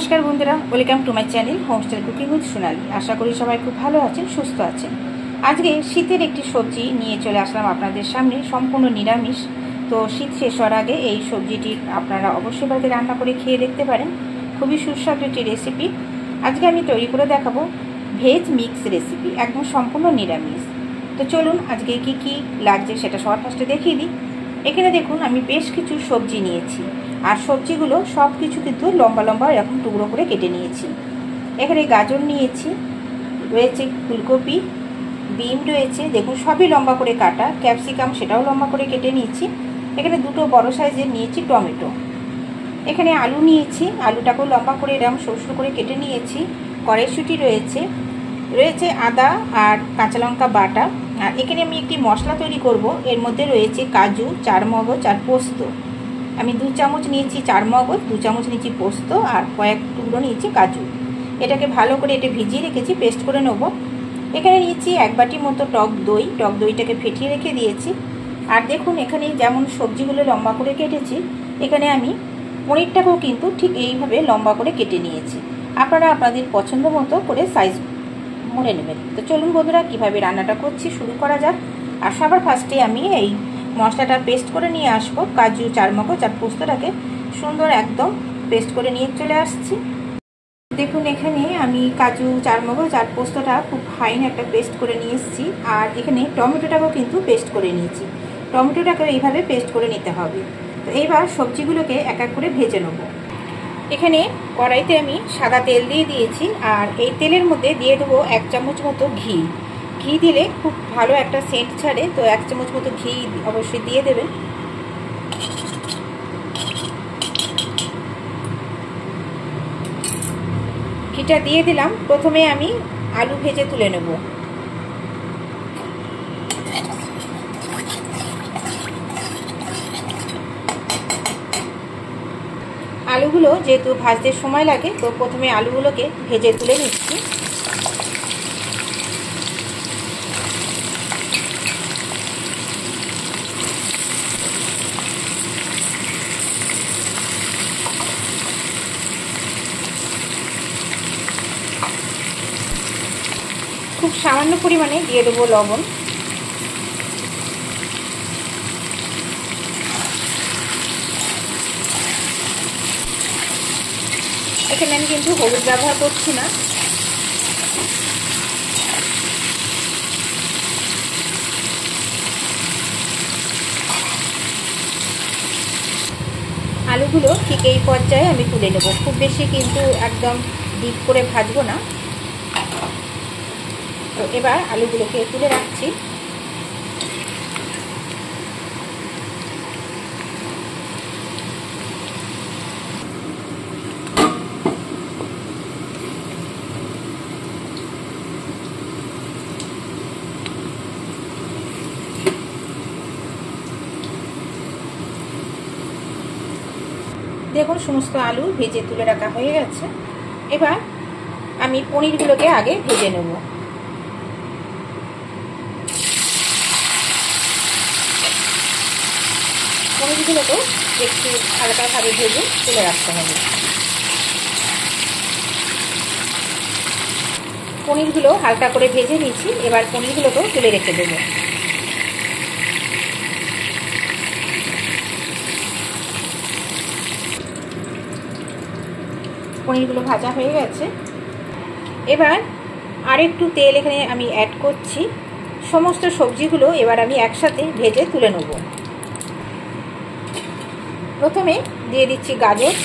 नमस्कार बंधुरा welcome to my channel homestyle cooking with Sonali. आशा करी सबाई खूब भालो आछेन सुस्थ आछेन। आजके शीतेर एकटी सब्जी निये चले आसलाम आपनादेर सामने सम्पूर्ण निरामिष। तो शीत शेष होवार आगे एई सब्जिटी आपनारा अवश्यई बाड़िते रान्ना करे खेये देखते पारेन। खूबই सुस्वादु एकटी रेसिपि आजके आमि तैरि करे देखाबो। भेज मिक्स रेसिपि एकदम सम्पूर्ण निरामिष। तो चलुन आजके की लागছে সেটা সবার ফার্স্টে দেখিয়ে দিই। এখানে দেখুন আমি বেশ কিছু সবজি নিয়েছি আর সবজিগুলো সব কিছু কিন্তু লম্বা লম্বা এরকম টুকরো করে কেটে নিয়েছি। এখানে গাজর নিয়েছি, রয়েছে ফুলকপি, বিম রয়েছে, দেখুন সবই লম্বা করে কাটা, ক্যাপসিকাম সেটাও লম্বা করে কেটে নিয়েছি। এখানে দুটো বড় সাইজের নিয়েছি টমেটো। এখানে আলু নিয়েছি, আলুটাকেও লম্বা করে এরকম সরু সরু করে কেটে নিয়েছি। কড়াইশুঁটি রয়েছে আদা আর কাঁচা লঙ্কা বাটা। আর এখানে আমি একটি মশলা তৈরি করব। এর মধ্যে রয়েছে কাজু, চারমগজ আর পোস্ত। আমি 2 চামচ নিয়েছি চারমগজ, 2 চামচ নিয়েছি পোস্ত আর কয়েক টুকরো নিয়েছি কাজু। এটাকে ভালো করে এটা ভিজিয়ে রেখেছি, পেস্ট করে নেব। এখানে নিয়েছি 1 বাটি মতো টক দইটাকে ফেটিয়ে রেখে দিয়েছি। আর দেখুন এখানে যেমন সবজিগুলো লম্বা করে কেটেছি, এখানে আমি পনিরটাকেও কিন্তু ঠিক এইভাবে লম্বা করে কেটে নিয়েছি। আপনারা আপনাদের পছন্দ মতো করে সাইজ মনে নেবেন। তো চলুন বন্ধুরা কীভাবে রান্নাটা করছি শুরু করা যাক। আর সবার ফার্স্টে আমি এই মশলাটা পেস্ট করে নিয়ে আসবো। কাজু, চারমগজ আর পোস্তটাকে সুন্দর একদম পেস্ট করে নিয়ে চলে আসছি। দেখুন এখানে আমি কাজু, চারমগজ আর পোস্তটা খুব ফাইন একটা পেস্ট করে নিয়ে এসেছি। আর এখানে টমেটোটাকেও কিন্তু পেস্ট করে নিয়েছি। টমেটোটাকে এইভাবে পেস্ট করে নিতে হবে। তো এইবার সবজিগুলোকে এক এক করে ভেজে নেব। এখানে কড়াইতে আমি সাদা তেল দিয়ে দিয়েছি আর এই তেলের মধ্যে দিয়ে দেবো 1 চামচ মতো ঘি। ঘি দিলে খুব ভালো একটা সেন্ট ছাড়ে, তো 1 চামচ মতো ঘি অবশ্যই দিয়ে দেবেন। ঘিটা দিয়ে দিলাম। প্রথমে আমি আলু ভেজে তুলে নেব। আলুগুলো যেহেতু ভাজতে সময় লাগে, তো প্রথমে আলুগুলোকে ভেজে তুলে নিচ্ছি। খুব সামান্য পরিমাণে দিয়ে দেবো লবণ। এখানে আমি কিন্তু হলুদ ব্যবহার করছি না। আলুগুলো ঠিক এই পর্যায়ে আমি তুলে নেব। খুব বেশি কিন্তু একদম ডিপ করে ভাজবো না। তো এবার আলুগুলোকে তুলে রাখছি। দেখুন সমস্ত আলু ভেজে তুলে রাখা হয়ে গেছে। এবার আমি পনিরগুলোকে আগে ভেজে নেব। পনিরগুলোকে একটু হালকাভাবে ভেজে তুলে রাখতে হবে। পনিরগুলো হালকা করে ভেজে নিয়েছি। এবার পনিরগুলোকেও তুলে রেখে দেবো। পনিরগুলো ভাজা হয়ে গেছে। এবার আরেকটু তেল এখানে আমি অ্যাড করছি। সমস্ত সবজিগুলো এবার আমি একসাথে ভেজে তুলে নেব। প্রথমে দিয়ে দিচ্ছি গাজর,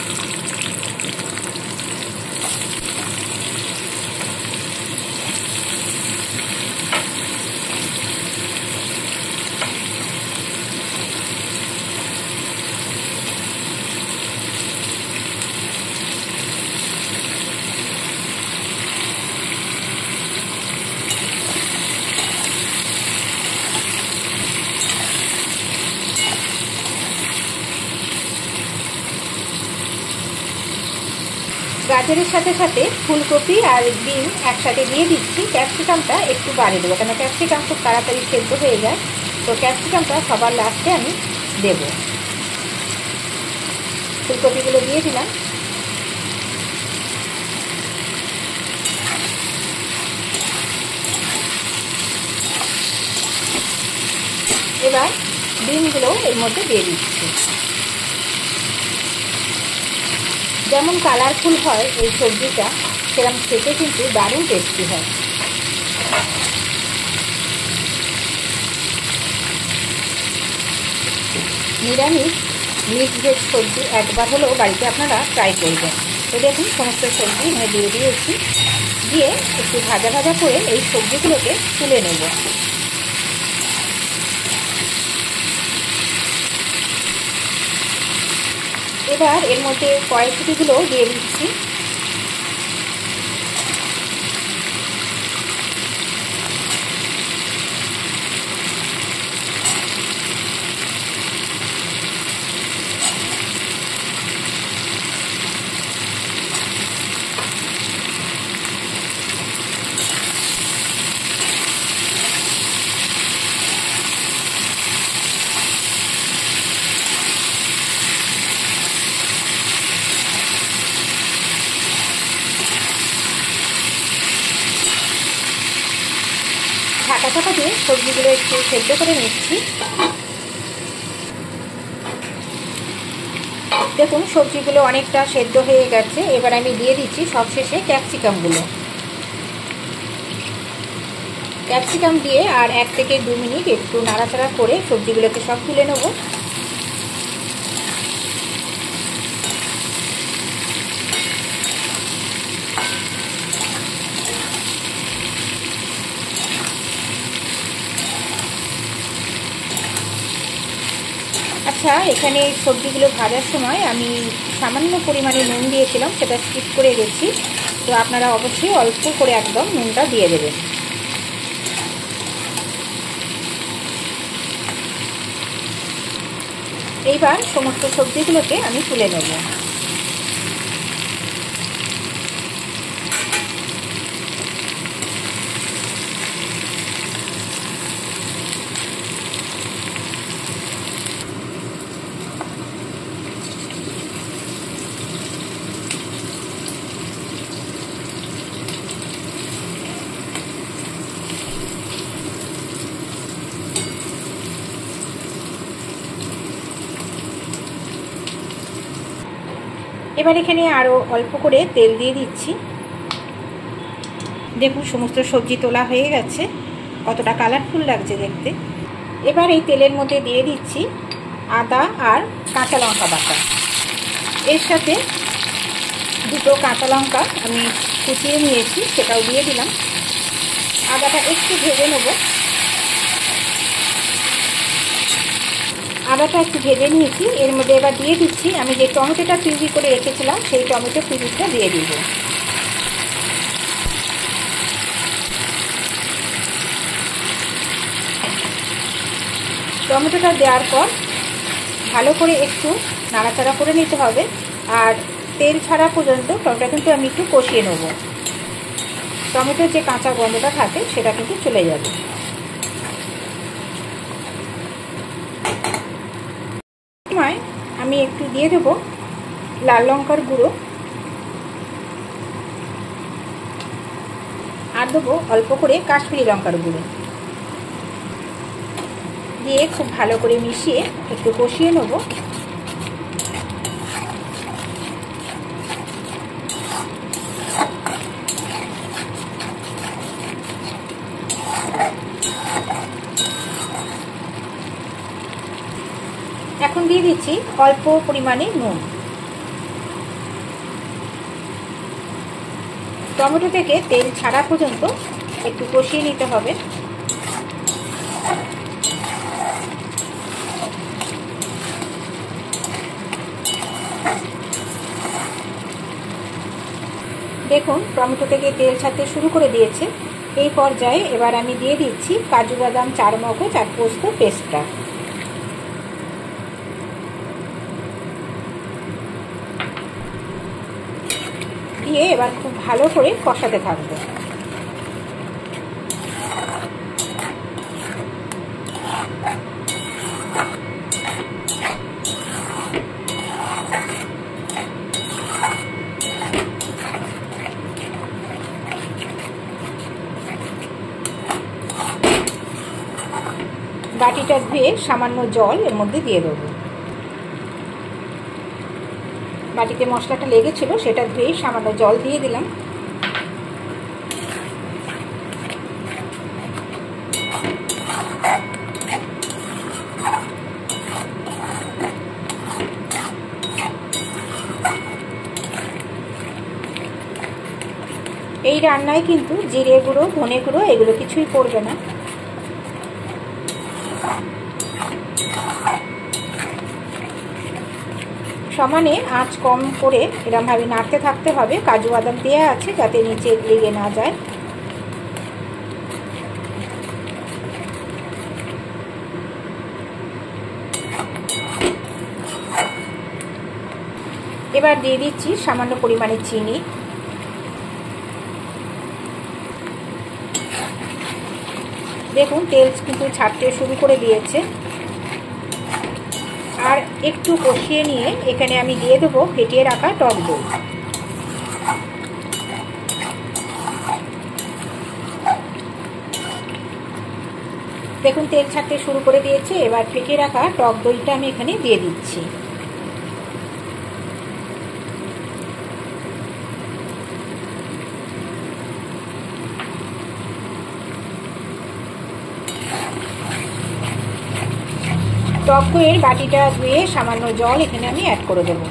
গাজরের সাথে সাথে ফুলকপি আর বিন একসাথে দিয়ে দিচ্ছি। ক্যাপসিকামটা একটু বাড়িয়ে দেবো, কেন ক্যাপসিকাম খুব তাড়াতাড়ি সেদ্ধ হয়ে যায়। তো ক্যাপসিকামটা সবার লাস্টে আমি দেব। ফুলকপিগুলো দিয়ে দিলাম। এবার ডিমগুলো এর মধ্যে দিয়ে দিচ্ছি। যেমন কালারফুল হয় এই সবজিটা, সেরকম খেতে কিন্তু দারুণ টেস্টি হয়। নিরামিষ মিক্স ভেজ সবজি একবার হলেও বাড়িতে আপনারা ট্রাই করবেন। তো দেখুন সমস্ত সবজি এখানে দিয়ে দিয়েছি, দিয়ে একটু ভাজা ভাজা করে এই সবজিগুলোকে তুলে নেব। এবার এর মধ্যে কড়াইশুঁটিগুলো দিয়ে দিচ্ছি। ঢাকা চাপা দিয়ে সবজিগুলো একটু সেদ্ধ করে নিচ্ছি। দেখুন সবজিগুলো অনেকটা সেদ্ধ হয়ে গেছে। এবার আমি দিয়ে দিচ্ছি সবশেষে ক্যাপসিকামগুলো। ক্যাপসিকাম দিয়ে আর 1 থেকে 2 মিনিট একটু নাড়াচাড়া করে সবজিগুলোকে সব তুলে নেব। আচ্ছা, এখানে সবজিগুলো ভাজার সময় আমি সামান্য পরিমাণে নুন দিয়েছিলাম, সেটা স্কিপ করে গেছি। তো আপনারা অবশ্যই অল্প করে একদম নুনটা দিয়ে দেবেন। এইবার সমস্ত সবজিগুলোকে আমি তুলে নেব। এবার এখানে আরও অল্প করে তেল দিয়ে দিচ্ছি। দেখুন সমস্ত সবজি তোলা হয়ে গেছে, কতটা কালারফুল লাগছে দেখতে। এবার এই তেলের মধ্যে দিয়ে দিচ্ছি আদা আর কাঁচা লঙ্কা বাটা। এর সাথে 2টো কাঁচা লঙ্কা আমি কুচিয়ে নিয়েছি, সেটাও দিয়ে দিলাম। আদাটা একটু ভেজে নেব। আদাটা একটু ভেজে নিয়েছি। এর মধ্যে এবার দিয়ে দিচ্ছি আমি যে টমেটোটা পিউরি করে রেখেছিলাম, সেই টমেটো পিউরিটা দিয়ে দিব। টমেটোটা দেওয়ার পর ভালো করে একটু নাড়াচাড়া করে নিতে হবে, আর তেল ছাড়া পর্যন্ত টমেটোটা কিন্তু আমি একটু কষিয়ে নেব। টমেটোর যে কাঁচা গন্ধটা থাকে সেটা কিন্তু চলে যাবে। আমি একটু দিয়ে দেবো লাল লঙ্কার গুঁড়ো, আর দেবো অল্প করে কাশ্মীরি লঙ্কার গুঁড়ো, দিয়ে খুব ভালো করে মিশিয়ে একটু কষিয়ে নেব। এখন দিয়ে দিচ্ছি অল্প পরিমাণে নুন। টমেটো থেকে তেল ছাড়া পর্যন্ত একটু কষিয়ে নিতে হবে। দেখুন টমেটো থেকে তেল ছাড়তে শুরু করে দিয়েছে। এই পর্যায়ে এবার আমি দিয়ে দিচ্ছি কাজু বাদাম, চারমগজ আর পোস্ত পেস্টটা। দিয়ে এবার খুব ভালো করে কষাতে থাকবো। বাটিটা ধুয়ে সামান্য জল এর মধ্যে দিয়ে দেবো। বাটিতে মশলাটা লেগেছিল সেটা ধুয়ে সামান্য জল দিয়ে দিলাম। এই রান্নায় কিন্তু জিরে গুঁড়ো, ধনে গুঁড়ো এগুলো কিছুই পড়বে না। সমানে আঁচ কম করে এরকমভাবে নাড়তে থাকতে হবে। কাজু বাদাম দেওয়া আছে যাতে নিচে লেগে না যায়। এবার দিয়ে দিচ্ছি সামান্য পরিমাণে চিনি। দেখুন তেল কিন্তু ছাড়তে শুরু করে দিয়েছে। আর একটু কষিয়ে নিয়ে এখানে আমি দিয়ে দেবো ফেটিয়ে রাখা টক দই। দেখুন তেল ছাড়তে শুরু করে দিয়েছে। এবার ফেটিয়ে রাখা টক দইটা আমি এখানে দিয়ে দিচ্ছি। টক দইয়ের বাটিটা ধুয়ে সামান্য জল এখানে আমি অ্যাড করে দেবো।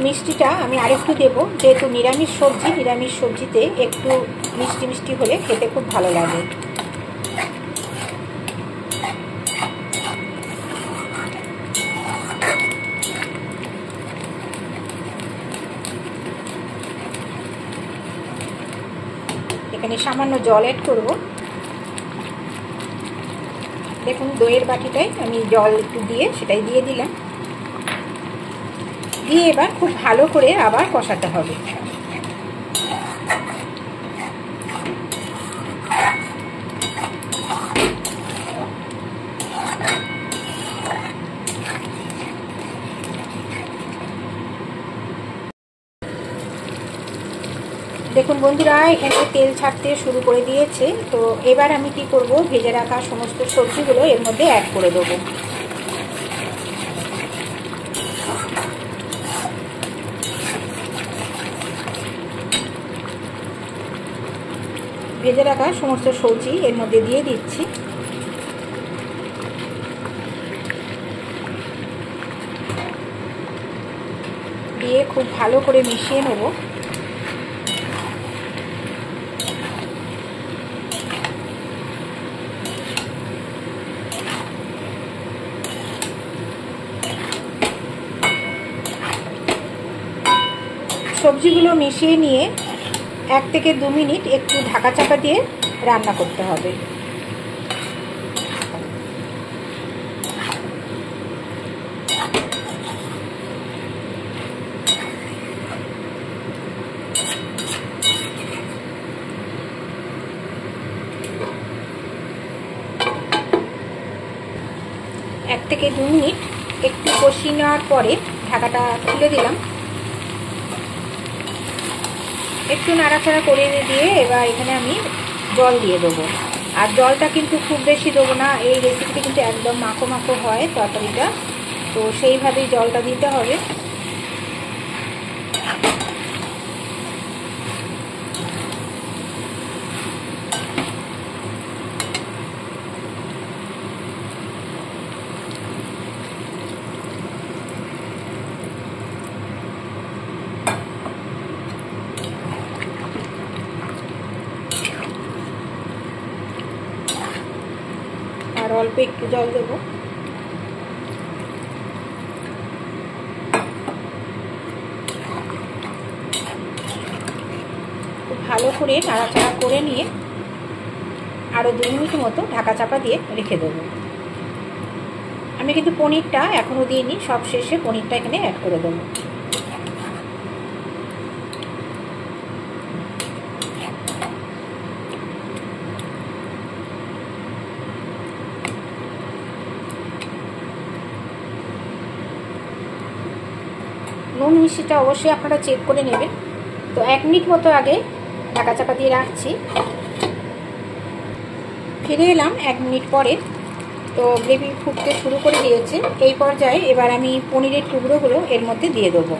মিষ্টিটা আমি আরেকটু দেবো, যেহেতু নিরামিষ সবজি, নিরামিষ সবজিতে একটু মিষ্টি মিষ্টি হলে খেতে খুব ভালো লাগে। এখানে সামান্য জল অ্যাড করব। দেখুন দইয়ের বাটিটাই আমি জল একটু দিয়ে সেটাই দিয়ে দিলাম। দিয়ে এবার খুব ভালো করে আবার কষাতে হবে। দেখুন বন্ধুরা এখানে তেল ছাড়তে শুরু করে দিয়েছে। তো এবার আমি কি করব, ভেজে রাখা সমস্ত সবজিগুলো এর মধ্যে অ্যাড করে দেবো। ভেজে রাখা সমস্ত সবজি এর মধ্যে দিয়ে দিচ্ছি। দিয়ে খুব ভালো করে মিশিয়ে নেব। সবজিগুলো মিশিয়ে নিয়ে 1 থেকে 2 মিনিট একটু ঢাকা চাপা দিয়ে রান্না করতে হবে। এক থেকে 2 মিনিট একটু কষিয়ে নেওয়ার পরে ঢাকাটা খুলে দিলাম। একটু নাড়াচাড়া করে দিয়ে এবার এখানে আমি জল দিয়ে দেবো। আর জলটা কিন্তু খুব বেশি দেবো না, এই রেসিপিটি কিন্তু একদম মাখো মাখো হয় তরকারিটা, তো সেইভাবেই জলটা দিতে হবে। আর অল্প একটু জল দেব। খুব ভালো করে নাড়াচাড়া করে নিয়ে আরও 2 মিনিট মতো ঢাকা চাপা দিয়ে রেখে দেবো। আমি কিন্তু পনিরটা এখনও দিইনি, সব শেষে পনিরটা এখানে অ্যাড করে দেবো। নুন মিষ্টিটা অবশ্যই আপনারা চেক করে নেবেন। তো 1 মিনিট মতো আগে ঢাকা চাপা দিয়ে রাখছি। ফিরে এলাম 1 মিনিট পরে। তো গ্রেভি ফুটতে শুরু করে দিয়েছে। এই পর্যায়ে এবার আমি পনিরের টুকরোগুলো এর মধ্যে দিয়ে দেবো।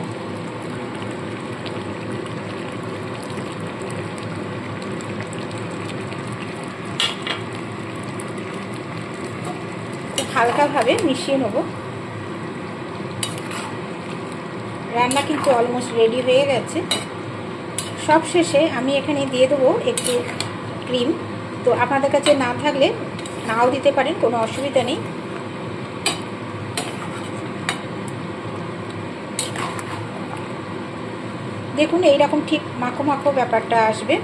খুব হালকাভাবে মিশিয়ে নেব। রান্না কিন্তু অলমোস্ট রেডি হয়ে গেছে। সব শেষে আমি এখানে দিয়ে দেবো একটু ক্রিম। তো আপনাদের কাছে না থাকলে নাও দিতে পারেন, কোনো অসুবিধা নেই। দেখুন এইরকম ঠিক মাখো মাখো ব্যাপারটা আসবে,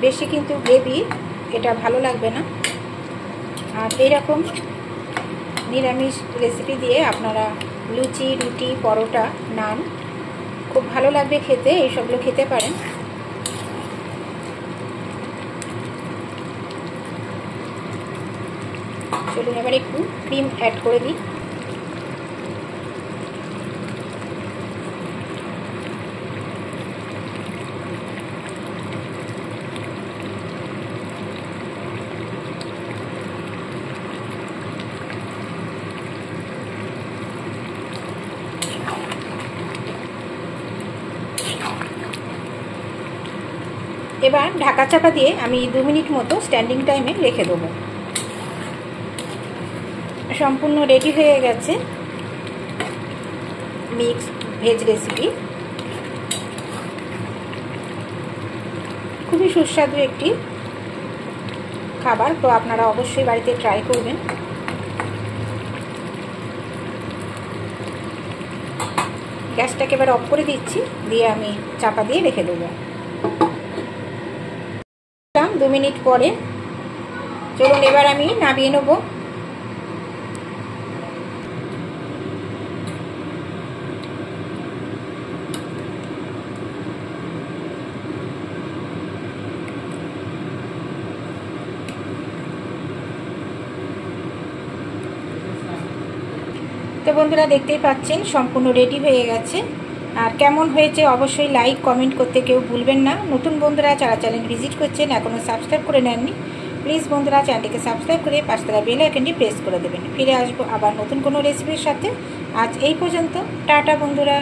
বেশি কিন্তু গ্রেভি এটা ভালো লাগবে না। আর এইরকম নিরামিষ রেসিপি দিয়ে আপনারা লুচি, রুটি, পরোটা, নান খুব ভালো লাগবে খেতে, এইসবগুলো খেতে পারেন। চলুন এবার একটু ক্রিম অ্যাড করে দিই। এবার ঢাকা চাপা দিয়ে আমি 2 মিনিট মতো স্ট্যান্ডিং টাইমে রেখে দেবো। সম্পূর্ণ রেডি হয়ে গেছে মিক্সড ভেজ রেসিপি। খুবই সুস্বাদু একটি খাবার, তো আপনারা অবশ্যই বাড়িতে ট্রাই করবেন। গ্যাসটাকে এবার অফ করে দিচ্ছি, দিয়ে আমি চাপা দিয়ে রেখে দেবো। 2 মিনিট পরে চলুন এবার আমি নামিয়ে নেব। তো বন্ধুরা দেখতেই পাচ্ছেন সম্পূর্ণ রেডি হয়ে গেছে। আর কেমন হয়েছে অবশ্যই লাইক কমেন্ট করতে কেউ ভুলবেন না। নতুন বন্ধুরা যারা চ্যানেল ভিজিট করছেন এখনও সাবস্ক্রাইব করে নেননি, প্লিজ বন্ধুরা চ্যানেলটিকে সাবস্ক্রাইব করে পাশে থাকা বেল আইকনটি প্রেস করে দেবেন। ফিরে আসবো আবার নতুন কোনো রেসিপির সাথে। আজ এই পর্যন্ত, টাটা বন্ধুরা।